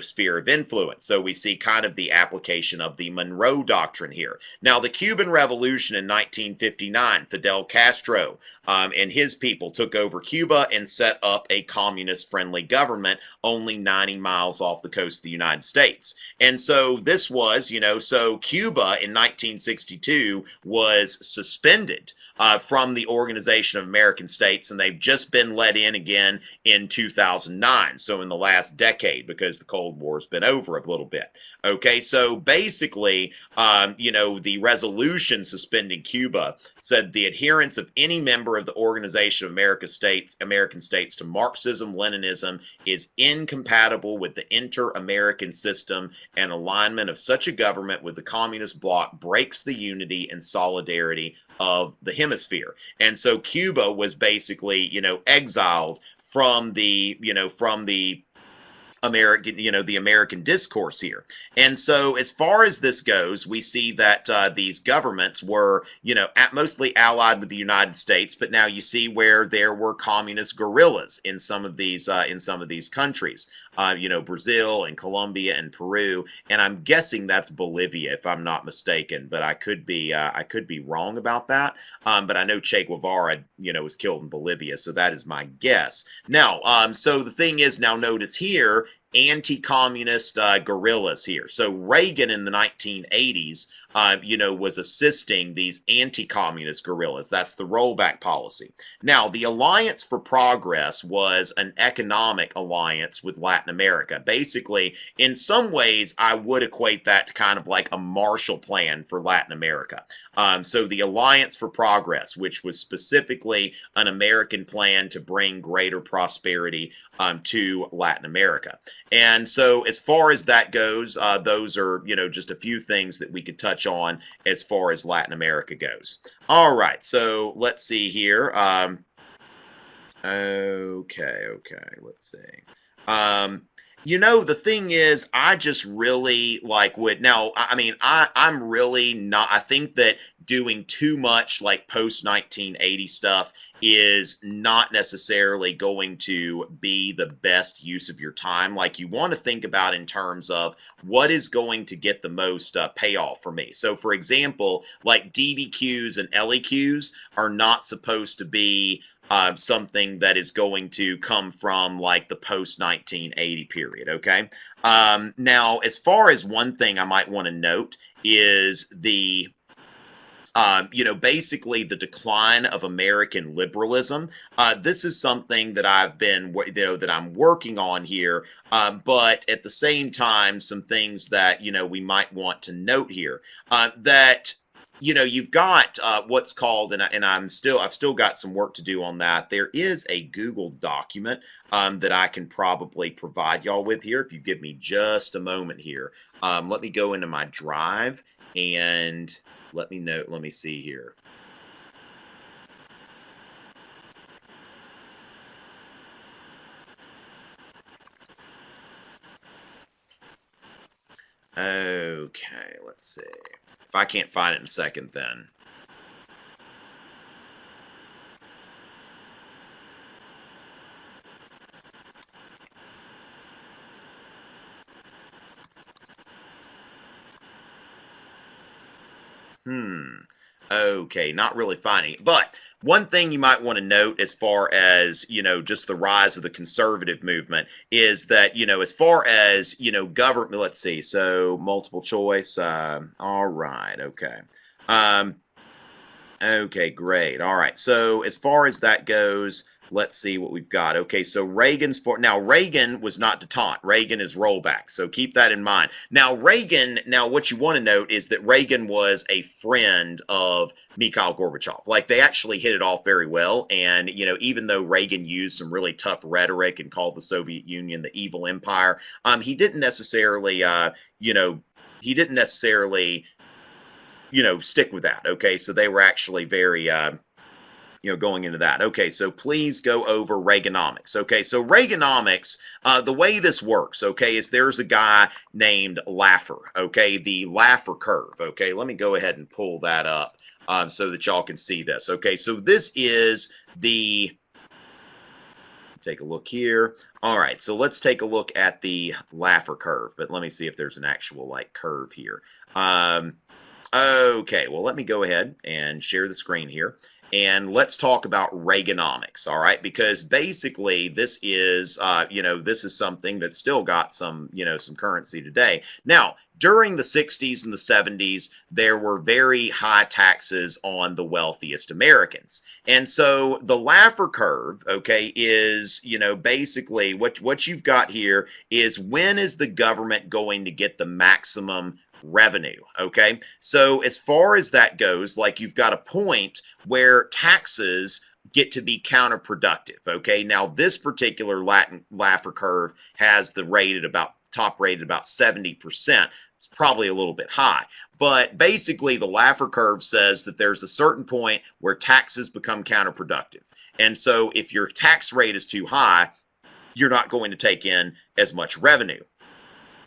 sphere of influence. So we see kind of the application of the Monroe Doctrine here. Now, the Cuban Revolution in 1959, Fidel Castro and his people took over Cuba and set up a communist-friendly government only 90 miles off the coast of the United States. And so this was, so Cuba in 1962 was suspended from the Organization of American States, and they've just been let in again in 2009, so in the last decade, because the Cold War's been over a little bit. Okay, so basically, the resolution suspending Cuba said the adherence of any member of the Organization of American States to Marxism-Leninism is incompatible with the inter-American system, and alignment of such a government with the communist bloc breaks the unity and solidarity of the hemisphere. And so Cuba was basically, exiled from the American discourse here. And so as far as this goes, we see that these governments were, mostly allied with the United States, but now you see where there were communist guerrillas in some of these countries, Brazil and Colombia and Peru, and I'm guessing that's Bolivia if I'm not mistaken, but I could be wrong about that. But I know Che Guevara, was killed in Bolivia, so that is my guess. Now, so the thing is, now notice here, anti-communist guerrillas here. So Reagan in the 1980s, was assisting these anti-communist guerrillas. That's the rollback policy. Now, the Alliance for Progress was an economic alliance with Latin America. Basically, in some ways, I would equate that to kind of like a Marshall Plan for Latin America. So the Alliance for Progress, which was specifically an American plan to bring greater prosperity to Latin America. And so as far as that goes, those are, just a few things that we could touch on as far as Latin America goes. All right, so let's see here. Okay, let's see. The thing is, I just really I'm really not, I think that doing too much like post 1980 stuff is not necessarily going to be the best use of your time. Like, you want to think about in terms of what is going to get the most payoff for me. So for example, like DBQs and LEQs are not supposed to be something that is going to come from like the post 1980 period. Okay. Now, as far as one thing I might want to note is the basically the decline of American liberalism. This is something that I've been, that I'm working on here, but at the same time, some things that, we might want to note here, that you've got what's called, and I've still got some work to do on that. There is a Google document that I can probably provide y'all with here if you give me just a moment here. Let me go into my drive and let me see here. Okay, let's see. If I can't find it in a second, then. Okay, not really finding it. But one thing you might want to note as far as, just the rise of the conservative movement is that, as far as, government, let's see, so multiple choice. All right, okay. Okay, great. All right. So as far as that goes, let's see what we've got. Okay, so now Reagan was not detente. Reagan is rollback. So keep that in mind. Now what you want to note is that Reagan was a friend of Mikhail Gorbachev. Like they actually hit it off very well. And, even though Reagan used some really tough rhetoric and called the Soviet Union the evil empire, he didn't necessarily, stick with that. Okay, so they were actually very, going into that. Okay, so please go over Reaganomics. Okay, so Reaganomics, the way this works, okay, is there's a guy named Laffer. Okay, the Laffer Curve. Okay, let me go ahead and pull that up so that y'all can see this. Okay, so this is the. Take a look here. All right, so let's take a look at the Laffer curve, but let me see if there's an actual curve here. Okay, well, let me go ahead and share the screen here. And let's talk about Reaganomics, all right? Because basically, this is, this is something that's still got some, some currency today. Now, during the 60s and the 70s, there were very high taxes on the wealthiest Americans. And so the Laffer curve, okay, is, basically what you've got here is when is the government going to get the maximum revenue. Okay, so as far as that goes, you've got a point where taxes get to be counterproductive. Okay, now this particular Laffer curve has the top rate at about 70%. It's probably a little bit high, but basically the Laffer curve says that there's a certain point where taxes become counterproductive, and so if your tax rate is too high, you're not going to take in as much revenue.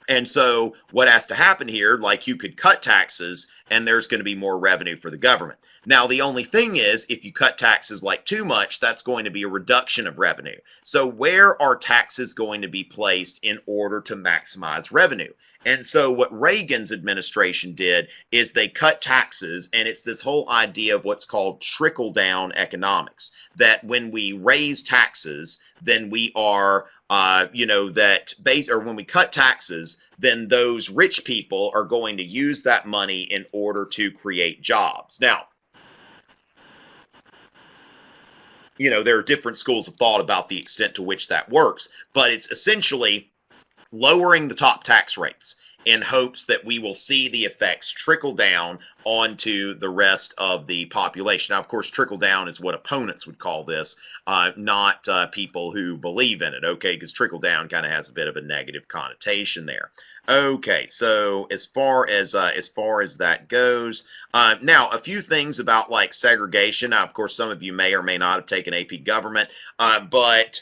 And so what has to happen here, you could cut taxes and there's going to be more revenue for the government. Now, the only thing is, if you cut taxes too much, that's going to be a reduction of revenue. So where are taxes going to be placed in order to maximize revenue? And so what Reagan's administration did is they cut taxes, and it's this whole idea of what's called trickle-down economics, that when we raise taxes, then we are when we cut taxes, then those rich people are going to use that money in order to create jobs. Now, there are different schools of thought about the extent to which that works, but it's essentially lowering the top tax rates in hopes that we will see the effects trickle down onto the rest of the population. Now, of course, trickle down is what opponents would call this, not people who believe in it, okay, because trickle down kind of has a bit of a negative connotation there. Okay, so as far as that goes, now a few things about segregation. Now, of course, some of you may or may not have taken AP government, but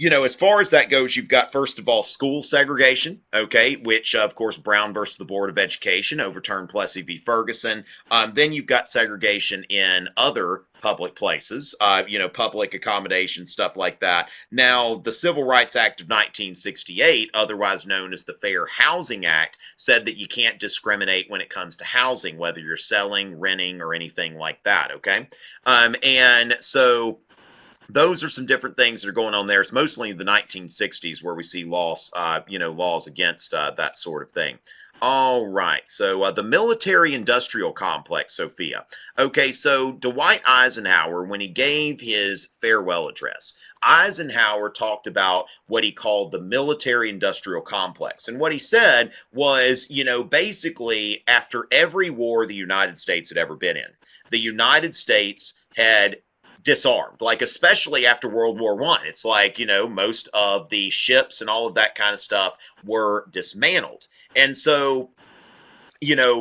as far as that goes, you've got, first of all, school segregation, okay, which, of course, Brown versus the Board of Education overturned Plessy v. Ferguson. Then you've got segregation in other public places, public accommodation, stuff like that. Now, the Civil Rights Act of 1968, otherwise known as the Fair Housing Act, said that you can't discriminate when it comes to housing, whether you're selling, renting, or anything like that, okay? And so those are some different things that are going on there. It's mostly in the 1960s where we see laws, laws against that sort of thing. All right, so the military-industrial complex, Sophia. Okay, so Dwight Eisenhower, when he gave his farewell address, Eisenhower talked about what he called the military-industrial complex. And what he said was, basically after every war the United States had ever been in, the United States had disarmed, like especially after World War I. It's like, most of the ships and all of that kind of stuff were dismantled. And so,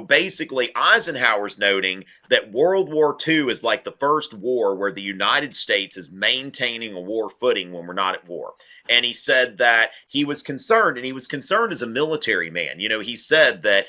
basically Eisenhower's noting that World War II is like the first war where the United States is maintaining a war footing when we're not at war. And he said that he was concerned, and he was concerned as a military man. He said that,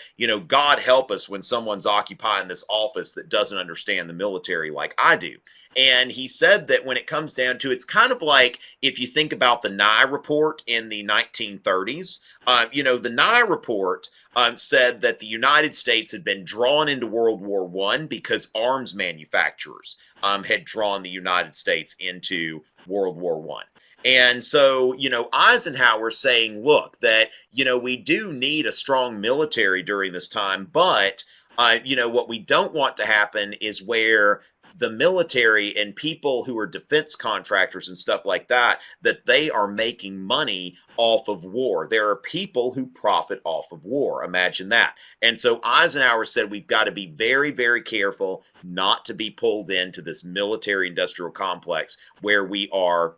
God help us when someone's occupying this office that doesn't understand the military like I do. And he said that when it comes down to, it's kind of like if you think about the Nye report in the 1930s. The Nye report said that the United States had been drawn into World War I because arms manufacturers had drawn the United States into World War I. And so, Eisenhower saying, look, that, we do need a strong military during this time, but, what we don't want to happen is where the military and people who are defense contractors and stuff like that, that they are making money off of war. There are people who profit off of war. Imagine that. And so Eisenhower said we've got to be very, very careful not to be pulled into this military-industrial complex where we are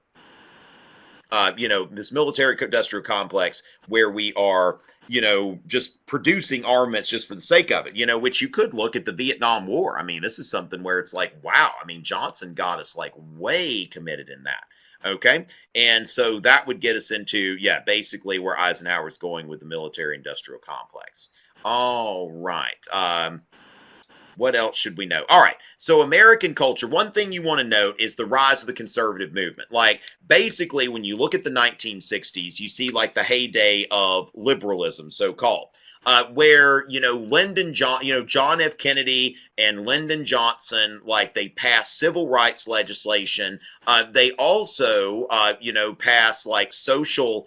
this military-industrial complex where we are, just producing armaments just for the sake of it, which you could look at the Vietnam War. I mean, this is something where it's like, wow, I mean, Johnson got us like way committed in that. Okay. And so that would get us into, basically where Eisenhower's going with the military-industrial complex. All right. What else should we know? All right. So American culture, one thing you want to note is the rise of the conservative movement. Like basically when you look at the 1960s, you see like the heyday of liberalism, so-called. Where, John F. Kennedy and Lyndon Johnson, like they passed civil rights legislation. They also, passed like social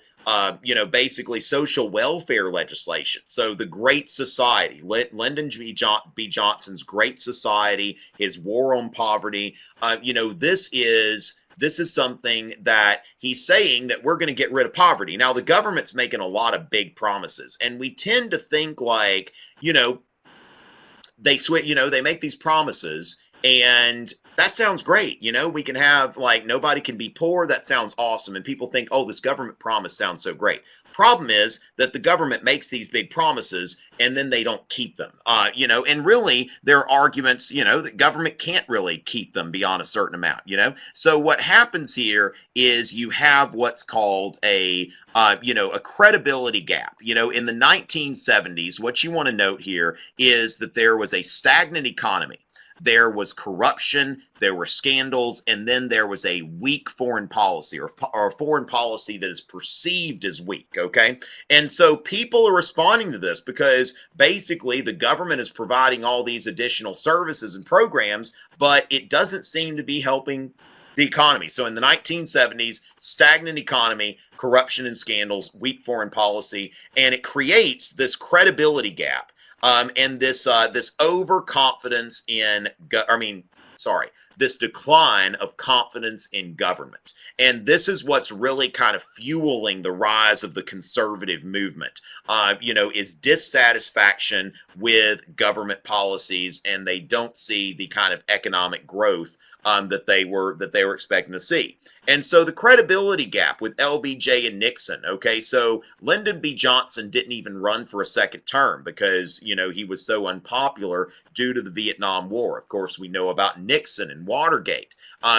basically social welfare legislation. So the Great Society, Lyndon B. Johnson's Great Society, his war on poverty, this is something that he's saying that we're going to get rid of poverty. Now, the government's making a lot of big promises, and we tend to think like, they make these promises, and that sounds great. We can have like nobody can be poor. That sounds awesome. And people think, oh, this government promise sounds so great. Problem is that the government makes these big promises and then they don't keep them. And really there are arguments, that government can't really keep them beyond a certain amount, So what happens here is you have what's called a credibility gap. In the 1970s, what you want to note here is that there was a stagnant economy. There was corruption, there were scandals, and then there was a weak foreign policy or a foreign policy that is perceived as weak, okay? And so people are responding to this because basically the government is providing all these additional services and programs, but it doesn't seem to be helping the economy. So in the 1970s, stagnant economy, corruption and scandals, weak foreign policy, and it creates this credibility gap. And this overconfidence in, this decline of confidence in government. And this is what's really kind of fueling the rise of the conservative movement, is dissatisfaction with government policies, and they don't see the kind of economic growth that they were expecting to see. And so the credibility gap with LBJ and Nixon, okay, so Lyndon B. Johnson didn't even run for a second term because, he was so unpopular due to the Vietnam War. Of course, we know about Nixon and Watergate.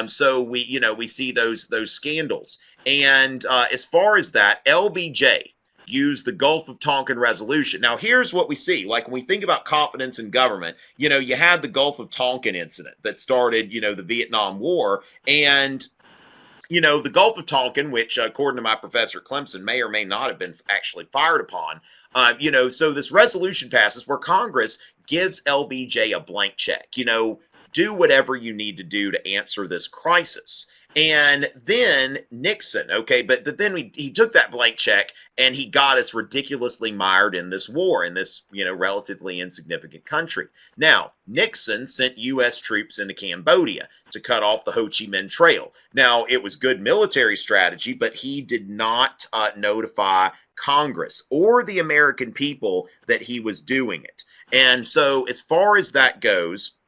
So we see those scandals. And as far as that, LBJ used the Gulf of Tonkin resolution. Now, here's what we see. Like, when we think about confidence in government, you had the Gulf of Tonkin incident that started, the Vietnam War. And, the Gulf of Tonkin, which, according to my professor at Clemson, may or may not have been actually fired upon, so this resolution passes where Congress gives LBJ a blank check, do whatever you need to do to answer this crisis. And then Nixon, okay, but then he took that blank check and he got us ridiculously mired in this war in this, relatively insignificant country. Now, Nixon sent U.S. troops into Cambodia to cut off the Ho Chi Minh Trail. Now, it was good military strategy, but he did not notify Congress or the American people that he was doing it. And so as far as that goes,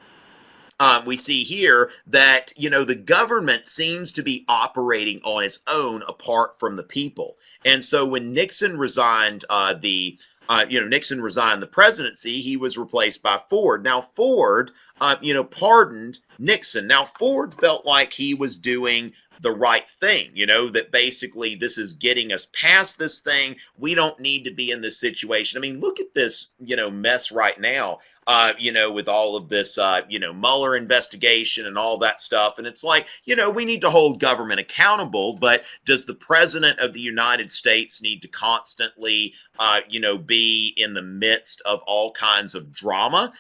we see here that, the government seems to be operating on its own apart from the people. And so when Nixon resigned Nixon resigned the presidency, he was replaced by Ford. Now, Ford, pardoned Nixon. Now, Ford felt like he was doing the right thing, that basically this is getting us past this thing. We don't need to be in this situation. I mean, look at this, mess right now, with all of this, Mueller investigation and all that stuff. And it's like, we need to hold government accountable, but does the president of the United States need to constantly, be in the midst of all kinds of drama?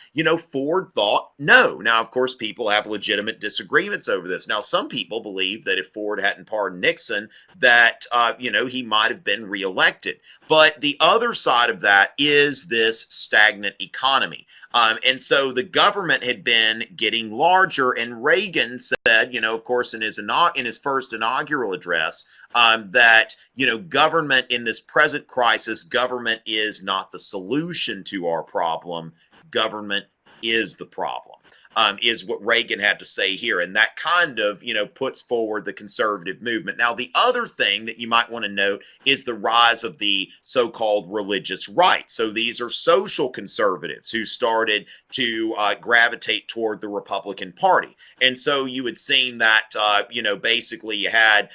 Ford thought no. Now, of course, people have legitimate disagreements over this. Now, some people believe that if Ford hadn't pardoned Nixon, that, he might have been reelected. But the other side of that is this stagnant economy. And so the government had been getting larger, and Reagan said, of course, in his first inaugural address, that, government in this present crisis, government is not the solution to our problem. Government is the problem. Is what Reagan had to say here. And that kind of, puts forward the conservative movement. Now, the other thing that you might want to note is the rise of the so-called religious right. So these are social conservatives who started to gravitate toward the Republican Party. And so you had seen that, basically you had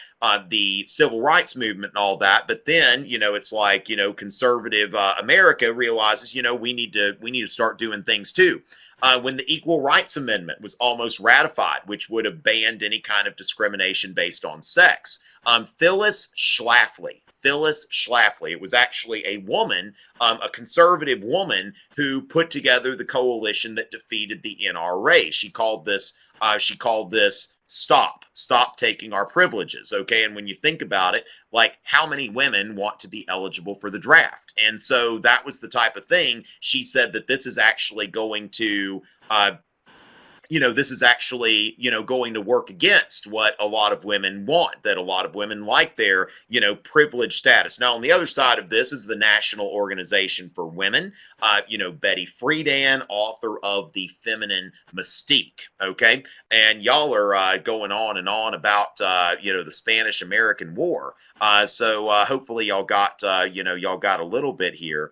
the civil rights movement and all that, but then, it's like, conservative America realizes, we need to start doing things too. When the Equal Rights Amendment was almost ratified, which would have banned any kind of discrimination based on sex. Phyllis Schlafly, it was actually a woman, a conservative woman, who put together the coalition that defeated the NRA. She called this stop taking our privileges. Okay. And when you think about it, like, how many women want to be eligible for the draft? And so that was the type of thing. She said that this is actually going to, going to work against what a lot of women want, that a lot of women like their, privileged status. Now, on the other side of this is the National Organization for Women, Betty Friedan, author of The Feminine Mystique, okay? And y'all are going on and on about, the Spanish-American War. So hopefully y'all got a little bit here.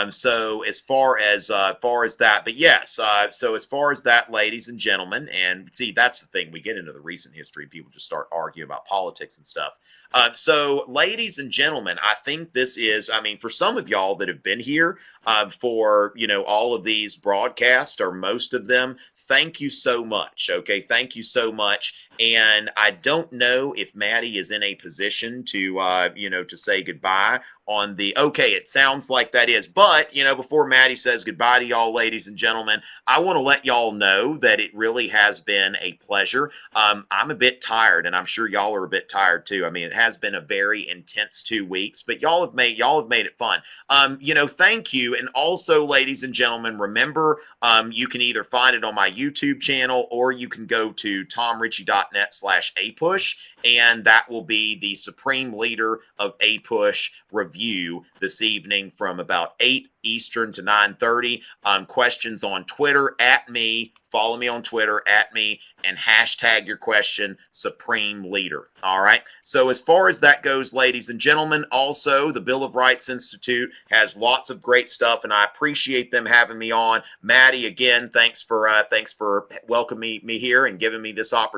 So as far as that, but yes, so as far as that, ladies and gentlemen, and see, that's the thing, we get into the recent history, people just start arguing about politics and stuff. So ladies and gentlemen, I think this is, for some of y'all that have been here for, all of these broadcasts, or most of them, thank you so much. Okay, thank you so much. And I don't know if Maddie is in a position to, to say goodbye on the, okay, it sounds like that is. But, before Maddie says goodbye to y'all, ladies and gentlemen, I want to let y'all know that it really has been a pleasure. I'm a bit tired, and I'm sure y'all are a bit tired too. It has been a very intense 2 weeks, but y'all have made it fun. Thank you. And also, ladies and gentlemen, remember, you can either find it on my YouTube channel, or you can go to tomrichey.net/apush, and that will be the Supreme Leader of APUSH review this evening from about 8 Eastern to 9:30. Questions on Twitter at me. Follow me on Twitter at me, and hashtag your question, Supreme Leader. All right. So as far as that goes, ladies and gentlemen, also the Bill of Rights Institute has lots of great stuff, and I appreciate them having me on. Maddie, again, thanks for welcoming me here and giving me this opportunity.